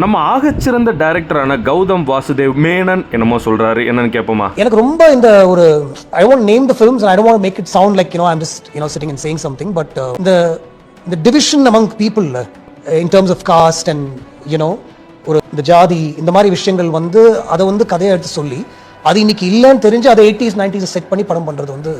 நம்ம ஆகச்சிறந்த டைரக்டரான கௌதம் வாசுதேவ் மேனன் என்னமோ சொல்றாரு, என்னன்னு கேட்போமா? எனக்கு ரொம்ப இந்த ஒரு I won't name the films and I don't want to make it sound like I'm just sitting and saying something, but the division among people in terms of caste and ஒரு இந்த ஜாதி இந்த மாதிரி விஷயங்கள் வந்து அதை வந்து கதையை எடுத்து சொல்லி அது இன்னைக்கு இல்லைன்னு தெரிஞ்சு அதை 80s 90s செட் பண்ணி படம் பண்றது வந்து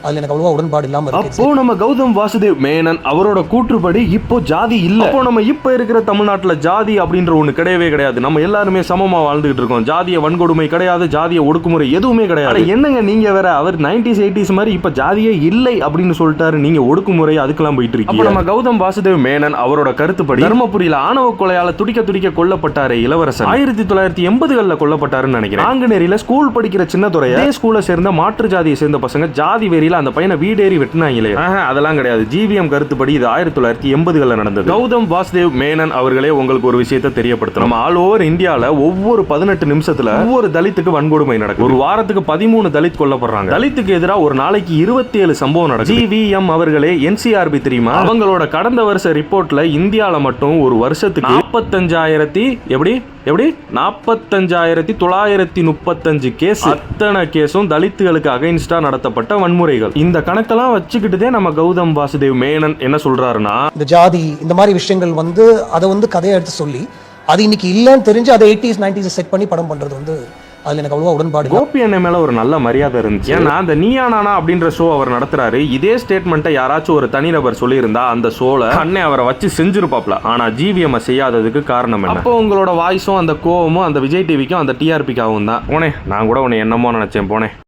அதுல எனக்கு அவ்வளவா உடன்பாடு இல்லாம இருக்கு. அப்போ நம்ம கௌதம் வாசுதேவ் மேனன் அவரோட கூற்றுப்படி இப்போ ஜாதி இல்ல. அப்போ நம்ம இப்ப இருக்கிற தமிழ்நாட்டுல ஜாதி அப்படின்ற ஒண்ணு கிடையவே கிடையாது. நம்ம எல்லாருமே சமமா வாழ்ந்துகிட்டு இருக்கோம். ஜாதிய வன்கொடுமை கிடையாது, ஜாதிய ஒடுக்குமுறை எதுவுமே கிடையாது. என்னங்க நீங்க வேற, அவர் 90s 80s மாதிரி இப்ப ஜாதியே இல்லை அப்படின்னு சொல்லிட்டாரு, நீங்க ஒடுக்குமுறை அதுக்கெல்லாம் போயிட்டு இருக்கீங்க. நம்ம கௌதம் வாசுதேவ் மேனன் அவரோட கருத்துப்படி தர்மபுரியில ஆணவ கொலையால துடிக்க துடிக்க கொல்லப்பட்டாரு இளவரசன் 1980களில் கொல்லப்பட்டாருன்னு நினைக்கிறேன். நாங்குநேரியில ஸ்கூல் படிக்கிற சின்னதுரைய ஸ்கூல்ல சேர்ந்த மாற்று ஜாதியை சேர்ந்த பசங்க ஜாதி வெறியில அந்த பையனை வீடேறி வெட்டினாங்களே, அதெல்லாம் கிடையாது. ஜிவிஎம் கருத்துப்படி இது 1980களில் நடந்தது. கௌதம் வாசுதேவ் மேனன் அவர்களே உங்களுக்கு ஒரு விஷயத்தை தெரியப்படுத்தணும். நம்ம ஆல் ஓவர் இந்தியால ஒவ்வொரு 18 நிமிஷத்துல ஒவ்வொரு தலித்துக்கு வன்கொடுமை நடக்கும். ஒரு வாரத்துக்கு 13 தலித் கொல்லப்படுறாங்க. தலித்துக்கு எதிராக ஒரு நாளைக்கு 27 சம்பவம் நடக்கும். ஜிவிஎம் அவர்களே NCRB தெரியுமா, அவங்களோட கடந்த வருஷ ரிப்போர்ட்ல இந்தியால மட்டும் ஒரு வருஷத்துக்கு 45,935 கேஸ், அத்தனை கேஸும் தலித்துகளுக்கு அகைன்ஸ்டா நடத்தப்பட்ட வன்முறைகள். இந்த கணக்கெல்லாம் வச்சுக்கிட்டதே நம்ம கௌதம் வாசுதேவ் மேனன் என்ன சொல்றாருன்னா, இந்த ஜாதி இந்த மாதிரி விஷயங்கள் வந்து அதை வந்து கதையை எடுத்து சொல்லி அது இன்னைக்கு இல்லைன்னு தெரிஞ்சு அதை 80s 90s செட் பண்ணி படம் பண்றது வந்து அதுல எனக்கு அவ்வளவா உடன்பாடு. கோபி அண்ணன் மேல ஒரு நல்ல மரியாதை இருந்துச்சு. ஏன்னா அந்த நீயா நானா அப்படின்ற ஷோ அவர் நடத்துறாரு. இதே ஸ்டேட்மெண்ட்டை யாராச்சும் ஒரு தனிநபர் சொல்லியிருந்தா அந்த ஷோல அண்ணன் அவரை வச்சு செஞ்சிருப்பாப்ல. ஆனா ஜிவிஎம் செய்யாததுக்கு காரணம் என்ன? அப்போ உங்களோட வாய்ஸும் அந்த கோவமும் அந்த விஜய் டிவிக்கும் அந்த டிஆர்பிக்காகவும் தான். போனே, நான் கூட உன்னை என்னமோ நினைச்சேன் போனே.